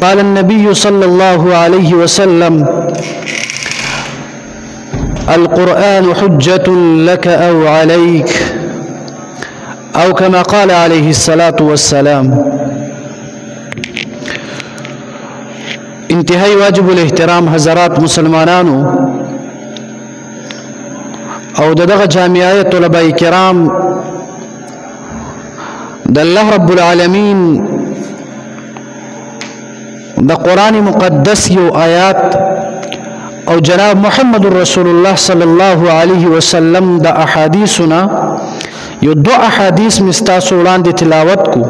قال النبي صلى الله عليه وسلم القرآن حجة لك أو عليك أو كما قال عليه الصلاة والسلام. انتهائی واجب الاحترام حضرات مسلمانانو او دغه جامعه طلباء کرام د الله رب العالمین د قرآن مقدس یو آیات او جناب محمد رسول الله صلی الله علیه وسلم د احادیثنا یو دو احادیث مستاسو وړاندې تلاوت کو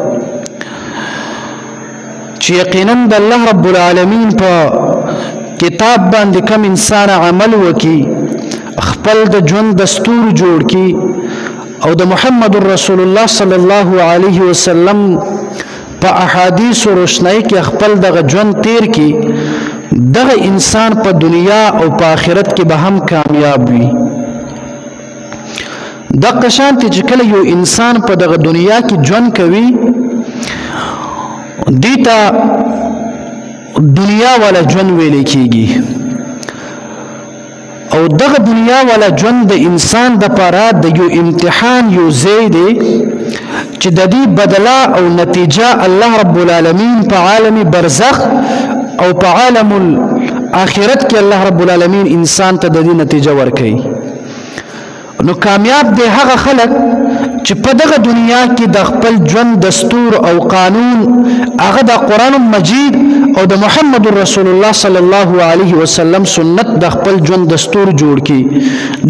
چې یقینا د الله رب العالمین په کتاب باندې کوم انسان عمل وکي خپل د ژوند دستور جوړ کی او د محمد رسول الله صلی الله علیه وسلم په احادیث روشنايي کې خپل د ژوند تیر کی دغه انسان په دنیا او په آخرت کې به هم کامیاب وي. د قشانت چې کله یو انسان په دغه دنیا کې ژوند کوي دیتا دنیا والا ژوند ویل کیږي او دغه دنیا والا ژوند د انسان د پاره د یو امتحان یو ځای دی چې د دې بدلا او نتیجه الله رب العالمین په عالم برزخ او په عالم الاخرت کې الله رب العالمین انسان ته د دې نتیجه ورکړي. نو کامیاب دی هغه خلک چې په دغه دنیا کې د خپل ژوند دستور او قانون هغه د قرآن مجید او د محمد رسول الله صلی الله علیه وسلم سنت د خپل ژوند دستور جوړ کړي.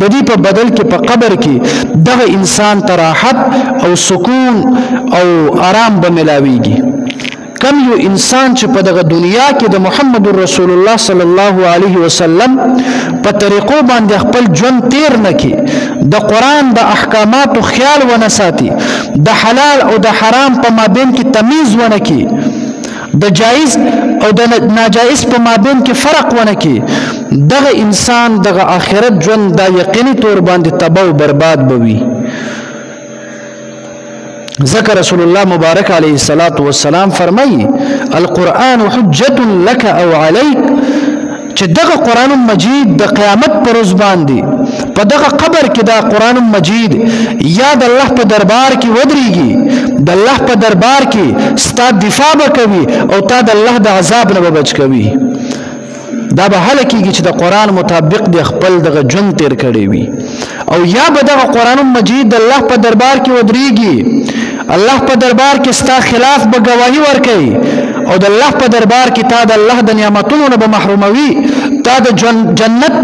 د دې په بدل کې په قبر کې دغه انسان ته راحت او سکون او آرام به ملاويږي. کم یو انسان چې په دغه دنیا کې د محمد رسول الله صلی الله علیه وسلم په طریقو باندې خپل ژوند تیر نکي د قرآن د احکاماتو خیال ونه ساتي د حلال او د حرام په مابین کې تمیز ونه کی د جایز او د ناجایز په مابین کې فرق ونه کی دغه انسان دغه آخرت ژوند د یقیني تور باندې تباہ او برباد بوي. ذکر رسول الله مبارک علیه الصلاۃ والسلام فرمایي القرآن حجة لك او عليك چې دغه قرآن مجید د قیامت پر ورځ باندې په دغه قبر کې دا قرآن مجید یا د الله په دربار کې ودرېږي د الله په دربار کې ستا دفاع وکوي او تا د الله د عذاب نه بچ کوي. دا به هله کېږي چې د قرآن مطابق د خپل دغه ژوند تیر کړی وي او یا به دغه قرآن مجید د الله په دربار کې ودرېږي الله په دربار کې ستا خلاف به گواهی ورکوي او د الله په دربار کې تا د الله د نعمتونو نه به محروموي تا د جنت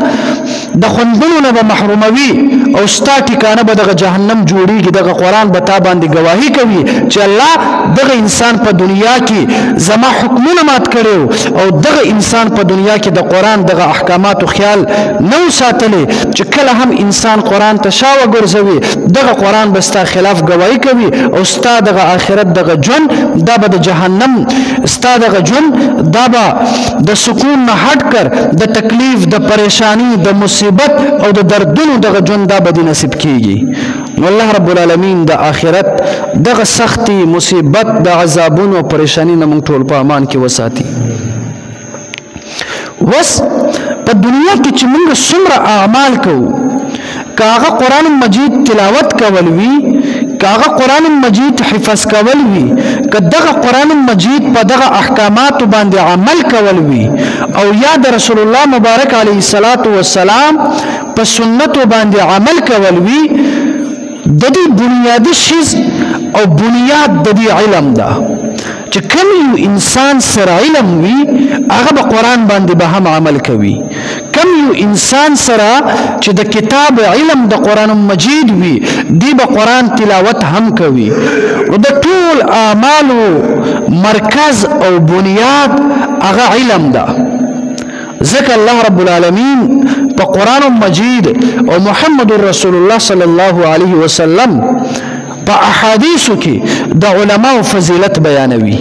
د خوندونو نه به محروموي او ستا ټکانه به دغه جهنم جوړیږي. دغه قرآن به تا باندې گواهی کوي چې الله دغه انسان په دنیا کې زما حکمونه مات کړو او دغه انسان په دنیا کې د قرآن دغه احکاماتو خیال نو ساتلی چې کله هم انسان قرآن ته شا وګرځوي دغه قرآن به ستا خلاف گواهی کوي او ستا دغه آخرت دغه ژوند دا به د جهنم ستا دغه ژوند دا به د سکون نه هټ کر د تکلیف د پریشانی د مصیبت او د دردونو دغه ژوند دا به نصیب کیږي. والله رب العالمین د آخرت دغه سختی مصیبت د عذابونو پریشانی نه موږ ټول په امان کې وساتي. وس په دنیا کې چې موږ څومره اعمال کوو کاغه قرآن مجید تلاوت کول وی کاغه قرآن مجید حفظ کول وی کدغه قرآن مجید په دغه احکامات باندې عمل کول وی او یا د رسول الله مبارک علیه الصلاۃ والسلام په سنت باندې عمل کول وی د دې بنیادی شیز او بنیاد د دې علم ده چې کوم یو انسان سره علم وي هغه په قرآن باندې به هم عمل کوي. کوم یو انسان سره چې د کتاب علم د قرآن مجید وي دی به قرآن تلاوت هم کوي او د ټول اعمالو مرکز او بنیاد هغه علم ده. ذکر الله رب العالمین په قرآن مجید او محمد رسول الله صلی الله علیه وسلم په احادیثو کې د علماء فضیلت بیانوي.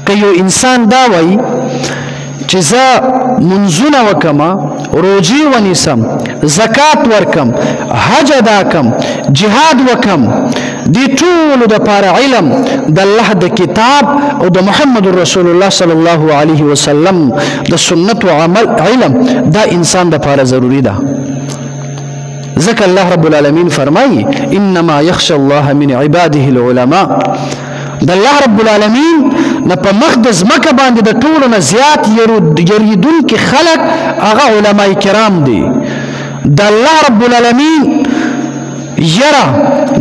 که یو انسان دا وایي چې زه منځونه وکما روزي ونیسم زکات ورکم حج ادا کم جهاد وکم دی ټولو دپاره علم د الله د کتاب او د محمد رسول الله صلی الله علیه وسلم د سنت او عمل علم دا انسان دپاره ضروری ده ځکه الله رب العالمین فرمایي انما یخشى الله من عباده العلماء د الله رب العالمین نه په مخ د ځمکه باندې د ټولو نه زیات یریدونکي خلک هغه علما کرام دي د الله رب العالمین یره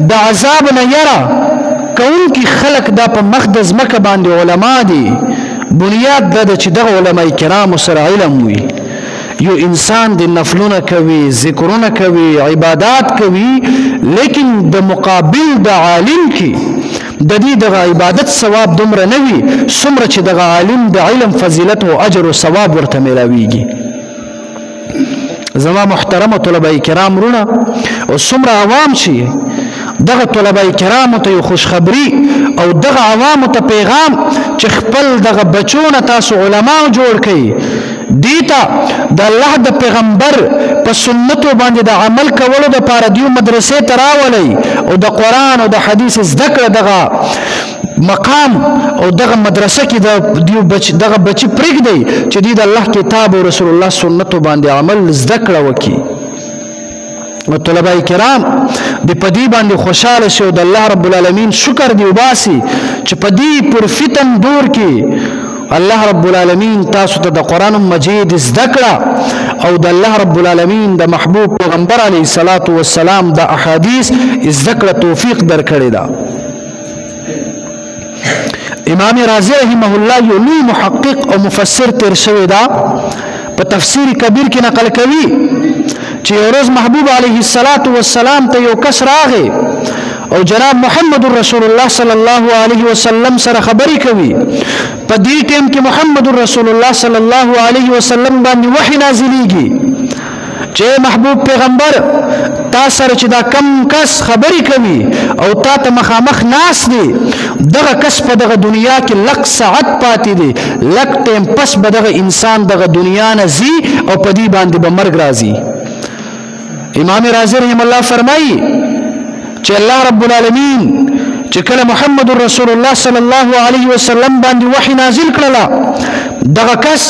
د عذاب نه یره کوونکي خلک دا په مخ د ځمکه باندې علما دي بنیاد دا ده چې دغه علما کرامو سره علم وي یو انسان د نفلونه کوي ذکرونه کوي عبادات کوي لیکن د مقابل د عالم کې د دې دغه عبادت ثواب دومره نه وي څومره چې دغه عالم د علم فضیلت او اجر او ثواب ورته میلاویږي زما محترم طلبه کرام رونه او څومره عوام شي دغه طلبه کرام ته خوشخبری او دغه عوام ته پیغام چې خپل دغه بچونه تاسو علما جوړ کړئ دیتا د الله د پیغمبر په سنتو باندې د عمل کولو د پاره دیو مدرسې تراولي او د قران او د حدیث ذکر دغه مقام او دغه مدرسه کې د دیو دغه بچی پرېږدي چې د الله کتاب او رسول الله سنتو باندې عمل ذکر وکي او طلبه کرام د پدی باندې خوشاله شو د الله رب العالمین شکر دی وباسي چې پدی پر فتن دور کې الله رب العالمین تاسو ته د قران مجید ذکر او د الله رب العالمین د محبوب پیغمبر علیه الصلاۃ والسلام د احادیث ذکر توفیق درکړی دا امام رازی رحمه الله یو لوی محقق او مفسر تیر شوی دا په تفسیر کبیر کې نقل کوي چې یو ورځ محبوب علیه الصلاۃ والسلام ته یو کس راغی او جناب محمد رسول الله صلی الله علیه وسلم سره خبرې کوي په دې ټیم کې محمد رسول الله صلی الله علیه وسلم باندې وحی نازلېږي چې محبوب پیغمبر تا سره چې دا کم کس خبرې کوي او تا ته مخامخ ناس دی دغه کس په دغه دنیا کې لک ساعت پاتې دی لک ټیم پس به دغه انسان دغه دنیا نه ځي او په دې باندې به مرګ راځي امام رازی رحم الله فرمایي چې الله رب العالمین چې کله محمد رسول الله صلی الله علیه وسلم باندې وحی نازل کړله دغه کس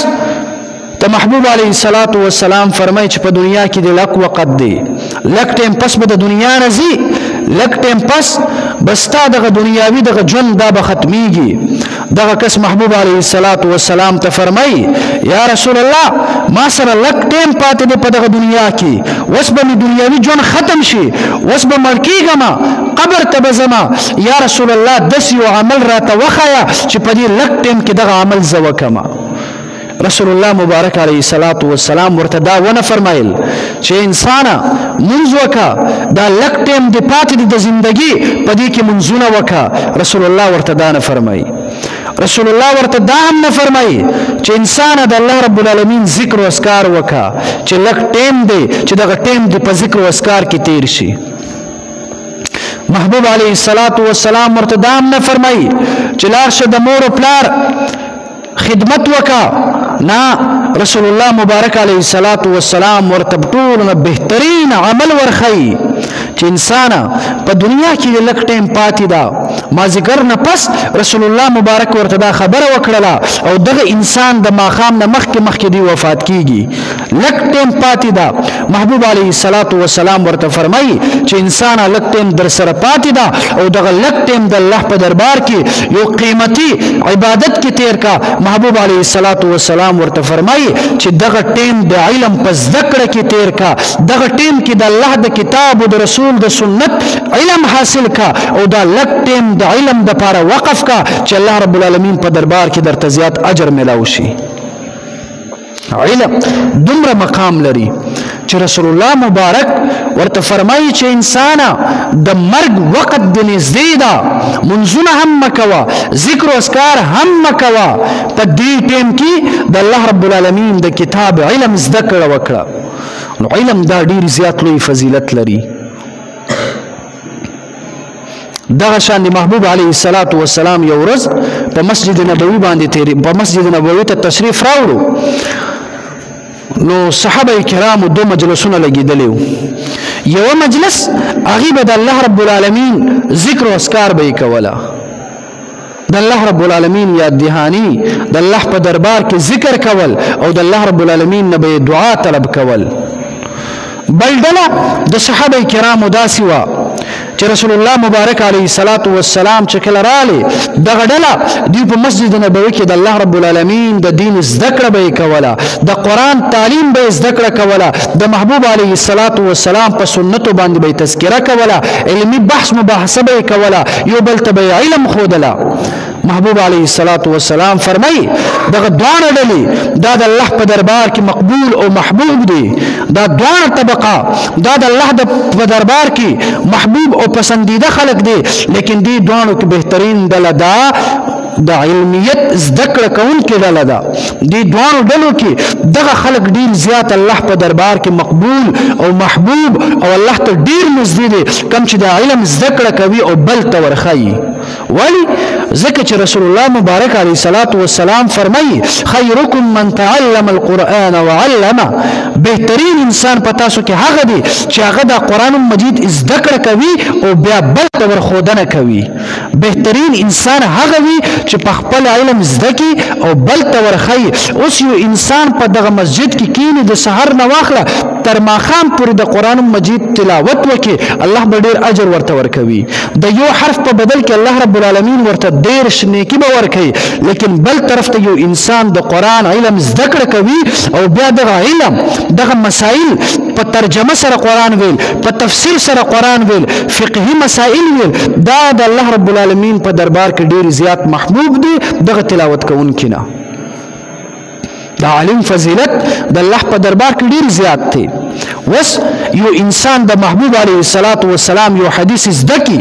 ته محبوب علیه الصلاۃ والسلام فرمایي چې په دنیا کې د لک وخت دی لک ټیم پس به د دنیا نه ځي لک ټیم پس بستا دغه دنیاوی دغه ژوند دا به ختمیږي دغه کس محبوب علیه الصلاۃ والسلام ته فرمایي یا رسول الله ما سره لک ټیم پاتې دی په دغه دنیا کې اوس به مې دنیاوی ژوند ختم شي اوس به مړ کېږم قبر ته به ځم یا رسول الله داسې یو عمل راته وښیه چې په دې لک ټیم کې دغه عمل زه وکړم رسول الله مبارک علیه الصلاۃ والسلام ورته دا ونه فرمایل چې انسان منځ وکا دا لک ټیم دی پاتې د زندگی په دې کې منځونه وکا رسول الله ورته دا نه فرمایي رسول الله ورته دا هم نه فرمایي چې انسان د الله رب العالمین ذکر او اذکار وکا چې لک ټیم دی چې دغه ټیم دی په ذکر او اذکار کې تیر شي محبوب علیه الصلاۃ والسلام ورته دا هم نه فرمایي چې لاړ شه د مور او پلار خدمت وکا نا رسول الله مبارک علیه الصلاۃ والسلام ورته ټول بهترین عمل ورخی چې انسان په دنیا کې لک ټیم پاتې دا ما ذکر نه پس رسول الله مبارک ورته دا خبره وکړه او دغه انسان د ماخام نه مخکې دی وفات کیږي لک ټیم پاتې دا محبوب علیه الصلاۃ والسلام ورته فرمایي چې انسان لک ټیم در سره پاتې دا او دغه لک ټیم د الله په دربار کې یو قیمتي عبادت کې تیر کا محبوب علیه الصلاۃ والسلام ورته فرمایي چې دغه ټیم د علم په ذکر کې تیر کا دغه ټیم کې د الله د کتاب او د رسول د سنت علم حاصل کا او دا لک ټیم د علم د پاره وقف کا چې الله رب العالمین په دربار کې درته زیات اجر ملاوي شي علم دومره مقام لري چې رسول الله مبارک ورته فرمایي چې انسان د مرګ وخت د نږدې ده منځونه هم مکوا ذکر او اذکار هم مکوا په دې ټیم کې د الله رب العالمین د کتاب علم زده کړه وکړه نو علم دا ډیر زیات لوی فضیلت لري دغه شان محبوب علیه الصلاۃ والسلام یو ورځ په مسجد نبوي باندې په مسجد نبوي ته تشریف راوړو نو صحابه کرامو دو مجلسونه لګیدلی وو. یو مجلس هغه به د الله رب العالمین ذکر او اذکار به کوله، د الله رب العالمین یاد دهانی، د الله په دربار کې ذکر کول او د الله رب العالمین نه به دعا طلب کول. بل ډله د صحابه کرامو داسې وه چې رسول الله مبارک علیه الصلاۃ والسلام چې کله راغلی دغه ډله دوی په مسجد نبوي کې د الله رب العالمین د دین زده کړه به یې کوله، د قرآن تعلیم به یې زده کړه کوله، د محبوب علیه الصلاۃ والسلام په سنتو باندې به یې تذکره کوله، علمي بحث مباحثه به یې کوله، یو بل ته به یې علم ښودله. محبوب علیه الصلاۃ والسلام فرمایي دغه دواړه ډلې دا د الله په دربار کې مقبول او محبوب دي. دا دواړه طبقه دا د الله په دربار کې محبوب او پسندیده خلق دي، لیکن دې دواړو کې بهترین ډله دا د علمیت زده کړه کوونکې ډله ده. دې دواړو ډلو کې دغه خلق ډیر زیات الله په دربار کې مقبول او محبوب او الله ته ډیر نږدې دي، کوم چې د علم زده کړه کوي او بل ته ورښيي. ولی ځکه چې رسول الله مبارک علیه الصلاۃ والسلام فرمایي خیرکم من تعلم القرآن وعلمه، بهترین انسان په تاسو کې هغه دی چې هغه د قرآن مجید زده کړه کوي او بیا بل ته ورښودنه کوي. بهترین انسان هغه وي چې په خپل علم زده کړي او بل ته ورښيي. اوس یو انسان په دغه مسجد کې کینی د سحر نه واخله تر ماښام پورې د قرآن مجید تلاوت وکړي، الله به ډیر اجر ورته ورکوي. د یو حرف په بدل کې الله رب العالمین ورته ډیر نیکی به ورکوي. لیکن بل طرف ته یو انسان د قرآن علم زده کړه کوي او بیا دغه علم دغه مسائل په ترجمه سره قرآن ویل، په تفسیر سره قرآن ویل، فقهي مسائل ویل، دا د الله رب العالمین په دربار کې ډیر زیات محبوب دی دغه تلاوت کوونکی نه. دا علم فضیلت د الله په دربار کې ډیر زیات دی. وس یو انسان د محبوب علیه الصلاۃ والسلام یو حدیث زده کی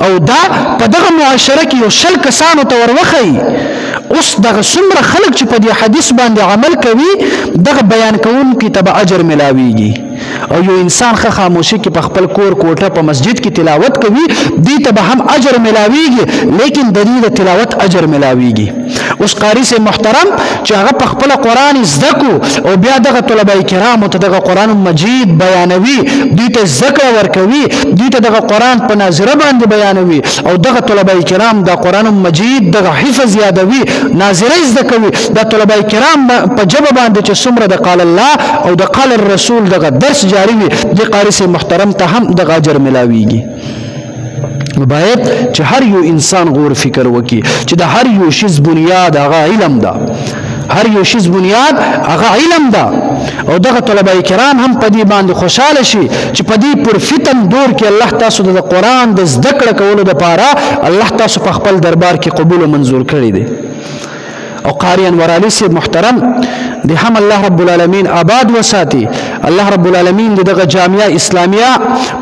او دا په دغه معاشره کې یو شل کسانو ته وروښيي. اوس دغه څومره خلک چې په دې حدیث باندې عمل کوي دغه بیان کوونکي ته به اجر ملاویږي. او یو انسان ښه خاموشي کې په خپل کور کوټه په مسجد کې تلاوت کوي دې ته به هم اجر ملاویږي، لیکن د دې د تلاوت اجر ملاویږي. اوس قاری سے محترم چې هغه په خپل قرآن زده کو او بیا دغه طلبه کرامو ته دغه قرآن مجید بیانوي، دوی ته ذکر ورکوي، دوی ته دغه قرآن په ناظره باندې بیانوي او دغه طلبه کرام د قرآن مجید دغه حفظ یادوي، ناظره زده کوي. د طلبه کرام په جبه باندې چې څومره د قال الله او د قال الرسول دغه درس جاری وي د قاری سے محترم ته هم دغه اجر ملاویږي. باید چې هر یو انسان غور فکر وکړي چې د هر یو شیز بنیاد هغه علم ده، هر یو شیز بنیاد هغه علم ده. او دغه طلبه کرام هم په دې باندې خوشاله شي چې په دې پر فتن دور کې الله تاسو د قرآن د زده کړه کولو لپاره الله تاسو په خپل دربار کې قبول او منظور کړی دی. او قاری انور علی سے محترم دی هم الله رب العالمین آباد وساتي. الله رب العالمین دغه جامعه اسلامیه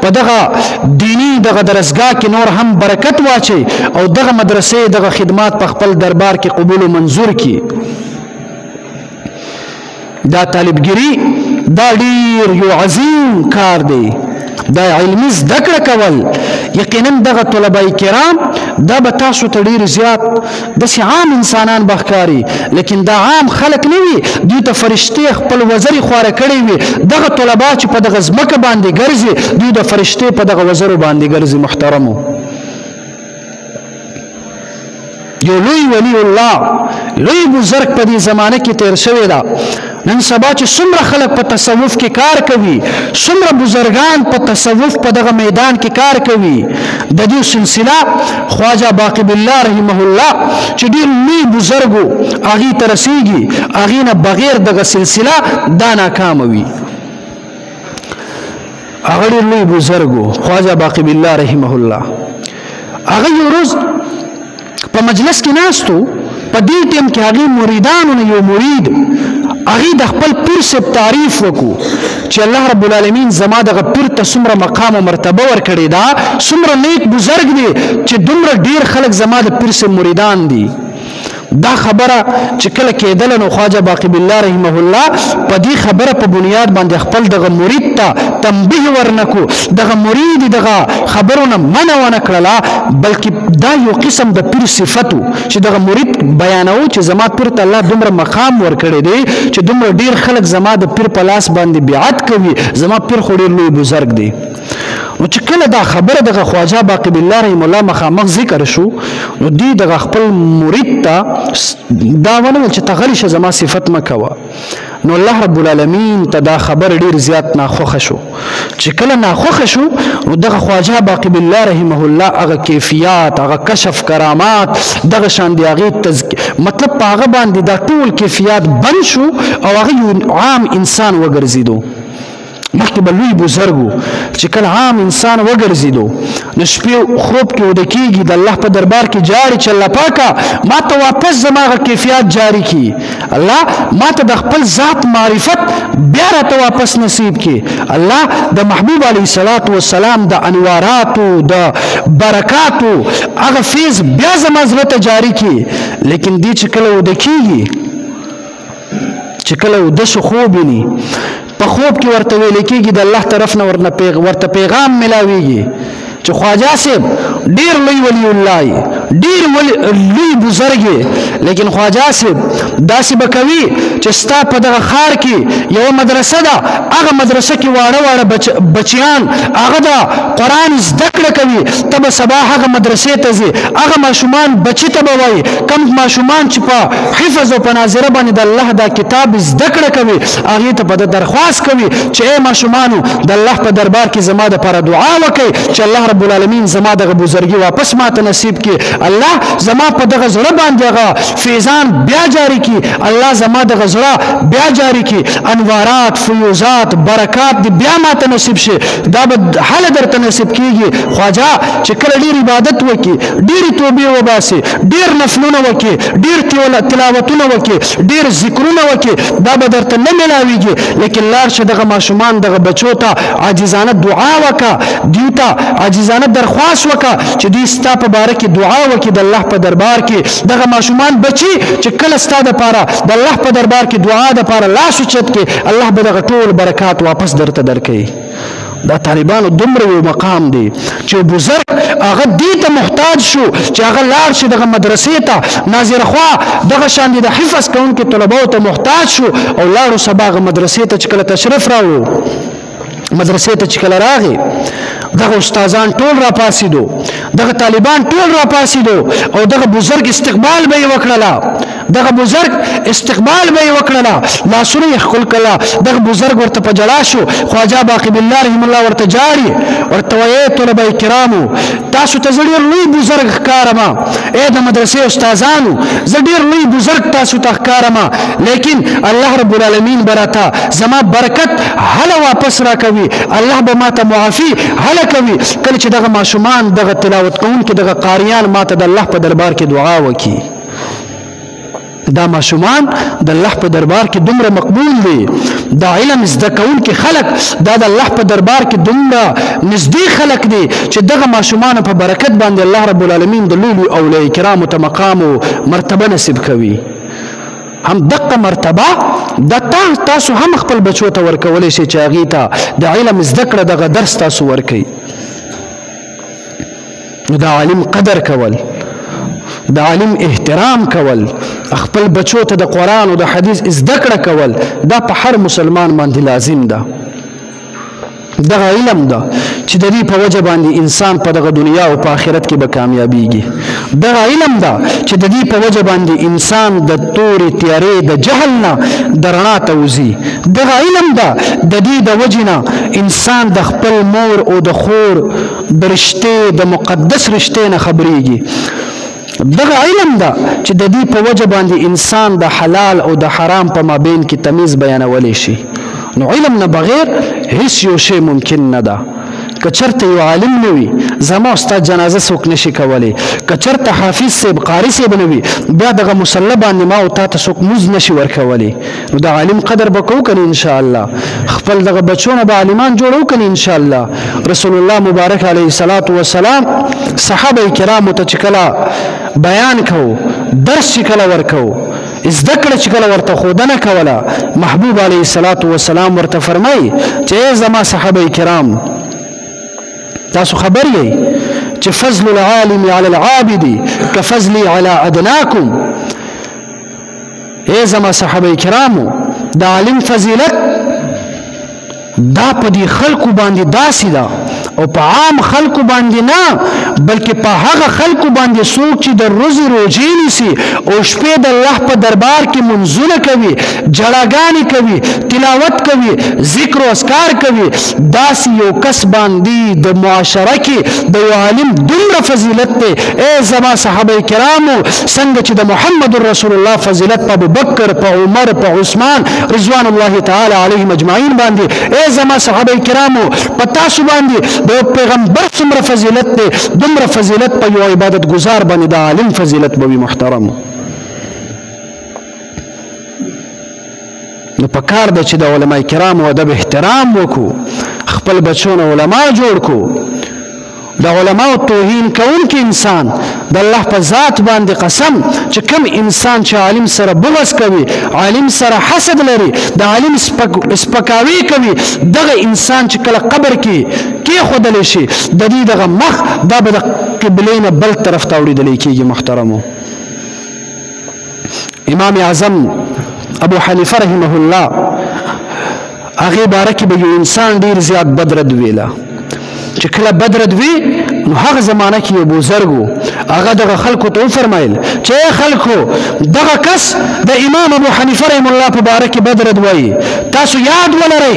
په دغه دینی دغه درسګاه کې نور هم برکت واچي او دغه مدرسې دغه خدمات په خپل دربار کې قبول او منظور کړي. دا طالبګری دا ډیر یو عظیم کار دی، دا علمي زده کړه کول. یقینا دغه طلبه کرام دا به تاسو ته ډیر زیات داسې عام انسانان بخکاری، لیکن دا عام خلق نه وي، دوی ته فرشتې خپل وزرې خواره کړی وي. دغه طلبه چې په دغه ځمکه باندې ګرځي دوی د فرشتې په دغه وزرو باندې ګرځي. محترمو، یو لوی ولی الله لوی بزرگ په دې زمانه کې تیر شوی دا. نن سبا چې څومره خلک په تصوف کې کار کوي، څومره بزرگان په تصوف په دغه میدان کې کار کوي، د دې سلسله خواجه باقی بالله رحمه الله چې ډېر لوی بزرګو هغې ته رسیږي، هغې نه بغیر دغه سلسله دا ناکامه وي. هغه ډېر لوی بزرګو خواجه باقی بالله رحمه الله، هغه یو ورځ په مجلس کې ناستو، په دې ټیم کې هغې مریدانو نه یو مرید هغې د خپل پیر صاحب تعریف وکړو چې الله رب العالمین زما دغه پیر ته څومره مقام او مرتبه ورکړې ده، څومره نیک بزرګ دی چې دومره ډیر خلک زما د پیر صاحب مریدان دي. دا خبره چې کله کېدله نو خواجه باقی بالله رحمه الله په دې خبره په بنیاد باندې خپل دغه مرید ته تنبیه ورنکو دغه مرید دغه خبرونه منع ونه کړله بلکې دا یو قسم د پیر صفتو چې دغه مرید بیانو چې زما پیر ته الله دومره مقام ورکړی دی چې دومره ډیر خلک زما د پیر په لاس باندې بیعت کوي زما پیر خو ډیر لوی بزرګ دی نو چې کله دا خبره دغه خواجه باقی بالله رحم الله مخامخ ذکر شو نو دی دغه خپل مرید ته دا ونه چې تغلی شه زما صفت مکوه نو الله رب العالمین ته دا خبر ډیر زیات ناخوښه شو چې کله ناخوښه شو نو دغه خواجه باقی بالله رحمه الله هغه کیفیات هغه کشف کرامات دغه شان دی هغه مطلب په هغه باندې دا ټول کیفیات بند شو او هغه عام انسان وګرځیدو مخکې به لوی بزرګو چې کله عام انسان وګرځېدو نو شپې خوب کې وده کېږي د الله په دربار کې جاري چې الله پاکه ما ته واپس زما هغه کیفیات جاري کړي الله ما ته د خپل ذات معرفت بیا راته واپس نصیب کړي الله د محبوب علیه الصلاة والسلام د انواراتو د برکاتو هغه فیض بیا زما زړه ته جاري کړي لیکن دی چې کله وده کېږي چې کله وده شو خوب ویني په خوب کې ورته ویل کېږي د الله طرف نه ورته پیغام ملاویږي چې خواجه صاحب ډیر لوی ولی الله ډیر لوی بزرګ لیکن خواجه صاحب داسې به کوي چې ستا په دغه ښار کې یوه مدرسه ده هغه مدرسه کې واړه واړه بچیان هغه د قرآن زده کړه کوي ته به سبا هغه مدرسې ته ځې هغه ماشومان بچي ته به وایي کم ماشومان چې په حفظ او په ناظره باندې د الله دا کتاب زده کړه کوي هغې ته به درخواست کوي چې ای ماشومانو د الله په دربار کې زما دپاره دعا وکړئ چې الله رب العالمین زما دغه بزرګي واپس ماته نصیب کړي الله زما په دغه زړه باندې هغه فیضان بیا جاری کړي الله زما دغه زړه بیا جاری کړي انوارات فیوزات برکات دې بیا ماته نصیب شي دا به حاله درته نصیب کېږي خواجه چې کله ډېر عبادت وکړي ډېرې توبې وباسي ډېر نفلونه وکړي ډېر تلاوتونه وکړي ډېر ذکرونه وکړي دا به درته نه میلاویږي لیکن لاړ شه دغه ماشومان دغه بچو ته عاجزانه دعا وکړه دیو ته عاجزانه درخواست وکړه چې دوی ستا په باره کې دعا وکړي د الله په دربار کې دغه ماشومان بچي چې کله ستا دپاره د الله په دربار کې دعا دپاره لاس اوچت کړي الله به دغه ټول برکات واپس درته درکوي دا طالبانو دومره یو مقام دی چې بزرګ هغه دې ته محتاج شو چې هغه لاړ شي دغه مدرسې ته ناظر خوا دغه شان دي د حفظ کوونکو طلباو ته محتاج شو او لاړو سبا هغه مدرسې ته چې کله تشریف راوړو مدرسې ته چې کله راغی دغه استادان ټول را پاسېدو دغه طالبان ټول را پاسېدو او دغه بزرګ استقبال به یې وکړله دغه بزرګ استقبال به یې وکړله لاسونه یې ښکل کړله دغه بزرګ ورته په ژړا شو خواجه باقي بالله رحم الله ورته جاړي ورته وایي طلبه کرامو تاسو ته زه ډېر لوی بزرګ ښکارم ای د مدرسې استادانو زه ډېر لوی بزرګ تاسو ته ښکارم لیکن الله رب العالمین به راته زما برکت هله واپس راکوي الله به ماته معافي هله کوي کله چې دغه ماشومان دغه تلاوت کوونکي دغه قاریان ماته د الله په دربار کې دعا وکړي دا ماشومان د الله په دربار کې دومره مقبول دي دا علم زده کوونکي خلک دا د الله په دربار کې دومره نږدې خلک دي چې دغه ماشومانو په برکت باندې الله رب العالمین د لوی اولیاء کرامو ته مقام او مرتبه نصیب کوي هم دغه مرتبه د تاسو هم خپل بچو ته ورکولی شي چې هغې ته د علم زده کړه دغه درس تاسو ورکوي نو د عالم قدر کول د عالم احترام کول خپل بچو ته د قرآن او د حدیث زده کړه کول دا په هر مسلمان باندې لازم ده دغه علم ده چې د دې په وجه باندې انسان په دغه دنیا او په آخرت کې به کامیابیږي دغه علم ده چې د دې په وجه باندې انسان د تورې تیارې د جهل نه د رڼا ته وځي دغه علم ده د دې د وجې نه انسان د خپل مور او د خور د رشتې د مقدس رشتې نه خبرېږي دغه علم ده چې د دې په وجه باندې انسان د حلال او د حرام په مابین کې تمیز بیانولی شي نو علم نه بغیر هیڅ یو شی ممکن نه ده که چرته یو عالم نه وي زما او ستا جنازه څوک نشي کولی که چرته حافظ صاحب قاري صاحب نه وي بیا دغه مصله باندې ما او تا ته څوک مونځ نشي ورکولی نو د عالم قدر به کوو که نه انشاءالله خپل دغه بچو نه به عالمان جوړو که نه انشاءالله رسول الله مبارک علیه الصلاة والسلام صحابه کرامو ته چې کله بیان کوو درس چې کله ورکو زده کړه چې کله ورته ښودنه کوله محبوب علیه الصلاة والسلام ورته فرمایي چې ای زما صحابه کرام تاسو خبر یې چې فضل العالم علی العابد کفضلی علی ادناکم ای زما صحابه کرامو د عالم فضیلت دا په دې خلکو باندې داسې ده او په عام خلکو باندې نه بلکې په هغه خلکو باندې څوک چې د ورځې روژې نیسي او شپې د الله په دربار کې منځونه کوي جړاګانې کوي تلاوت کوي ذکر او اذکار کوي داسې یو کس باندې د معاشره کې د یو عالم دومره فضیلت دی ای زما صحابه کرامو څنګه چې د محمد رسول الله فضیلت په ابوبکر په عمر په عثمان رضوان الله تعالی علیهم اجمعین باندې ای زما صحابه کرامو په تاسو باندې د پیغمبر څومره فضیلت دی دومره فضیلت په یو عبادت گزار باندې د عالم فضیلت به وي محترم نو پکار ده چې د علما کرامو ادب احترام وکړو خپل بچو نه علما جوړ کړو د علماء توهین کوونکی انسان د الله په ذات باندې قسم چې کم انسان چې عالم سره بغض کوي عالم سره حسد لري د عالم سپکاوی کوي دغه انسان چې کله قبر کې خودلی شي د دې دغه مخ دا به د قبلې نه بل طرف ته اورېدلی کېږي محترمو امام اعظم ابو حنیفه رحمه الله هغې باره کې به یو انسان ډېر زیات بدرد ویله چې کله بدرد وی نو هغه زمانه کې یو بزرګ و هغه دغه خلکو ته وفرمایل چې ای خلکو دغه کس د امام ابو حنیفه رحم الله په باره کې بدرد وایي تاسو یاد ولرئ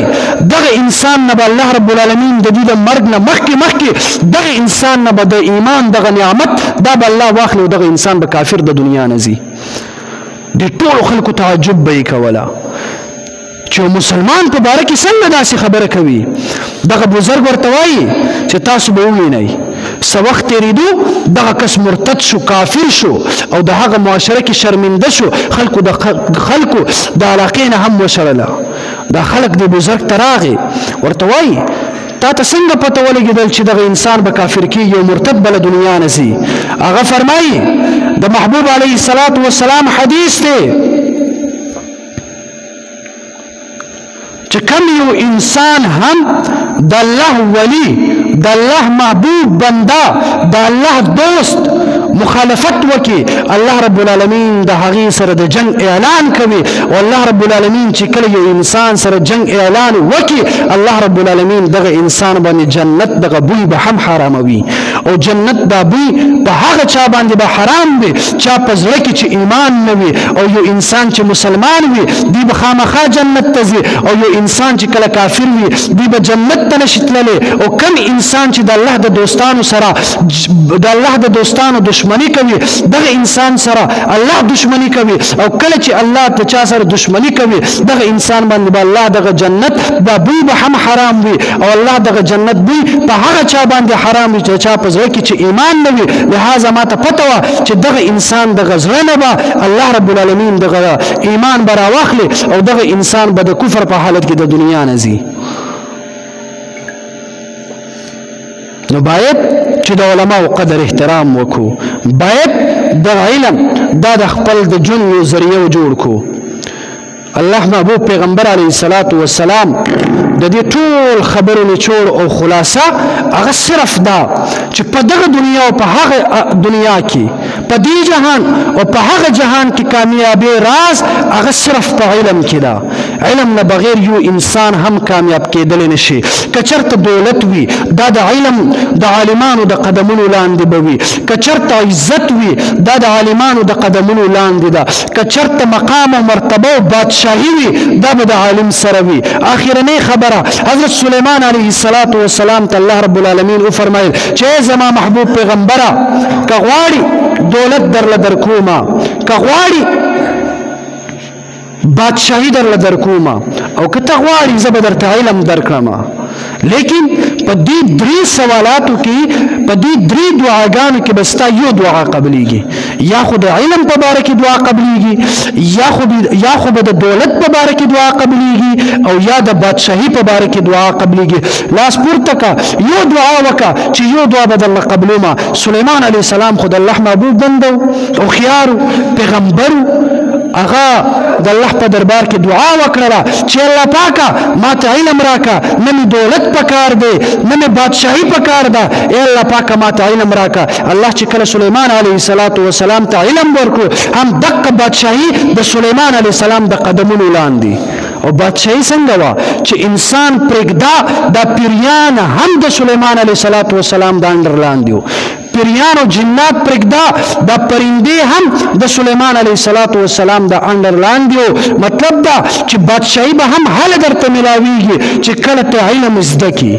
دغه انسان نه به الله رب العالمین د دې د مرګ نه مخکې دغه انسان نه به د ایمان دغه نعمت دا به الله واخلي او دغه انسان به کافر د دنیا نه ځي د ټولو خلکو تعجب به یې کوله چې مسلمان په باره کې څنګه داسې خبره کوي دغه بزرګ ورته وایي چې تاسو به ووینئ څه وخت تېرېدو دغه کس مرتد شو کافر شو او د هغه معاشره کې شرمنده شو خلکو د علاقې نه هم وشړله دا خلک د بزرګ ته راغی ورته وایي تا ته څنګه پته ولګېدل چې دغه انسان به کافر کېږي او مرتد به له دنیا نه ځي هغه فرمایي د محبوب علیه الصلاة والسلام حدیث دی چې کم یو انسان هم د الله ولی د الله محبوب بنده د الله دوست مخالفت وکي الله رب العالمین د هغې سره د جنگ اعلان کوي او الله رب العالمین چې کله یو انسان سره جنگ اعلان وکي الله رب العالمین دغه انسان باندې جنت دغه بوی به هم حراموي او جنت دا بوی په هغه چا باندې به حرام وي چا په زړه کې چې ایمان نه وي او یو انسان چې مسلمان وي دی به خامخا جنت ته ځي او یو انسان چې کله کافر وي دی به جنت ته نشي تللی او کم انسان چې د الله د دوستانو سره د الله د دوستانو دشمنی کوي دغه انسان سره الله دشمنی کوي او کله چې الله ته چا سره دشمنی کوي دغه انسان باندې به الله دغه جنت دا بوی به هم حرام وي او الله دغه جنت بوی په هغه چا باندې حرام وي چې چا په زړه کې چې ایمان نه وي لهذا ما ته پته وه چې دغه انسان دغه زړه نه به الله رب العالمین دغه ایمان به راواخلي او دغه انسان به د کفر په حالت کې د دنیا نه ځي نو باید چې د علماو قدر احترام وکړو باید د علم دا د خپل د ژوند یو ذریعه جوړ کړو الله محبوب پیغمبر علیه الصلاة والسلام د دې ټول خبرو نچوړ او خلاصه هغه صرف دا چې په دغه دنیا او په هغه دنیا کې په دې جهان او په هغه جهان کې کامیابی راز هغه صرف په علم کې ده علم نه بغیر یو انسان هم کامیاب کېدل نشي کچرته دولت وي دا د علم د عالمانو د قدمونو لاندې به وي کچرته عزت وي دا د عالمانو د قدمونو لاندې ده کچرته مقام او مرتبه او بادشاهي وي دا به د عالم سره وي اخرنۍ خبره حضرت سلیمان علیه الصلاة والسلام ته الله رب العالمین وفرمایل چې زما محبوب پیغمبره که غواړي دولت درله درکوما که غواړي بادشاهي درله درکوما او که ته غواړي زه به درته علم درکړم لیکن په دې درې سوالاتو کې په دې درې دعاګانو کې بستا یو دعا قبليږي یا خو د علم په باره کې دعا قبليږي یا خو د دولت په باره کې دعا قبليږي او یا د بادشاہي په باره کې دعا قبليږي لاس پورته کا یو دعا وکا چې یو دعا به الله قبلوما سليمان عليه السلام خو د الله محبوب بندو او خيار پیغمبر اغا د الله په دربار کې دعا وکړه چې الله پاکه ماته علم راکا نه می دولت پکار دی نه می بادشاہي پکار ده اے الله پاکه ماته علم راکا الله چې کله سليمان عليه السلام ته علم ورکړو هم دغه بادشاہي د سليمان عليه السلام د قدمونو لاندې او بادشاہي څنګه وا چې انسان پرګدا د پیریان هم د سليمان عليه السلام د اندر لاندې پیریان او جنات پرګدا د پرندې هم د سليمان عليه السلام د اندر لاندې مطلب دا چې بادشاہي به هم حل درته ملاويږي چې کله ته علم زده کی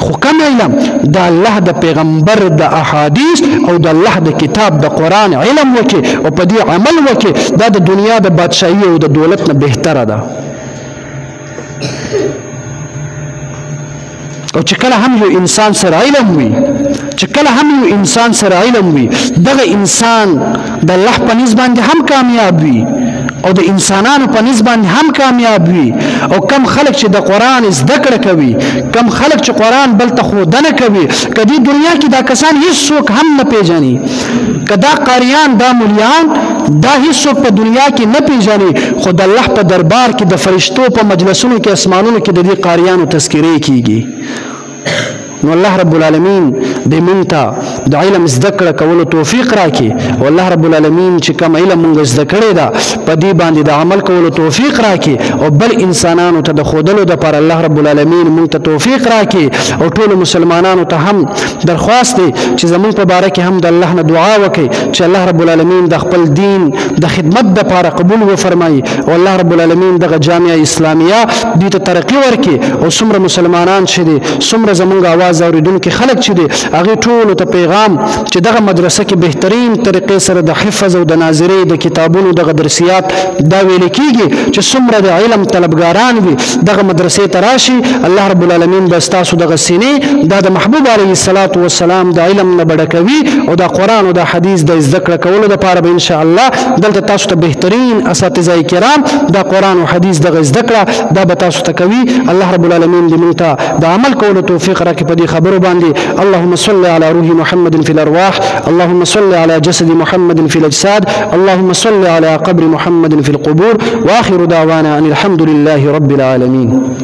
خو کوم علم د الله د پیغمبر د احادیث او د الله د کتاب د قران علم وکي او په دې عمل وکي دا د دنیا د بادشاہي او د دولت نه بهتره ده او چې کله هم یو انسان سره علم وي دغه انسان د الله په نسبت باندې هم کامیاب وي او د انسانانو په نسبت باندې هم کامیاب وي او کم خلک چې د قران زده کړه کوي کم خلک چې قران بل ته خودنه کوي کدي دنیا کې دا کسان هیڅوک هم نه پیژني کدا قاریان دا مولیان دا هیڅوک په دنیا کې نه پیژني خو د الله په دربار کې د فرشتو په مجلسونو کې اسمانونو کې د دې قاریانو تذکره کیږي نو الله رب العالمین د مونږ د علم زده کړه کولو توفیق راکړي او الله رب العالمین چې کوم علم مونږ زده کړی دا په دې باندې د عمل کولو توفیق راکړي او بل انسانانو ته د خودلو د پر الله رب العالمین مونږ ته توفیق راکړي او ټول مسلمانانو ته هم درخواست دی چې زمونږ په باره کې هم د الله نه دعا وکړي چې الله رب العالمین د خپل دین د خدمت لپاره قبول وفرمایي او الله رب العالمین دغه جامعه اسلامیه دې ته ترقی ورکړي او څومره مسلمانان چې دي څومره زمونږ आवाज اوریدونکو خلک چې دي هغه ټول ته پیغام چې دغه مدرسه کې بهترین طریقې سره د حفظ او د ناظرۍ د کتابونو د درسیات دا ویل کیږي چې څومره د علم طلبګاران وي دغه مدرسې ته راشي الله رب العالمین د تاسو دغه سینې د محبوب علیه السلام د علم نه بډکوي او د قران او د حدیث د ذکر کولو لپاره به ان شاء الله دلته تاسو ته بهترین اساتذه کرام د قران او حدیث د ذکر دا به تاسو ته کوي الله رب العالمین دې موږ ته د عمل کولو توفیق راکړي په دې خبرو باندې اللهم صل على روح محمد في الارواح اللهم صل على جسد محمد في الاجساد اللهم صل على قبر محمد في القبور واخر دعوانا ان الحمد لله رب العالمين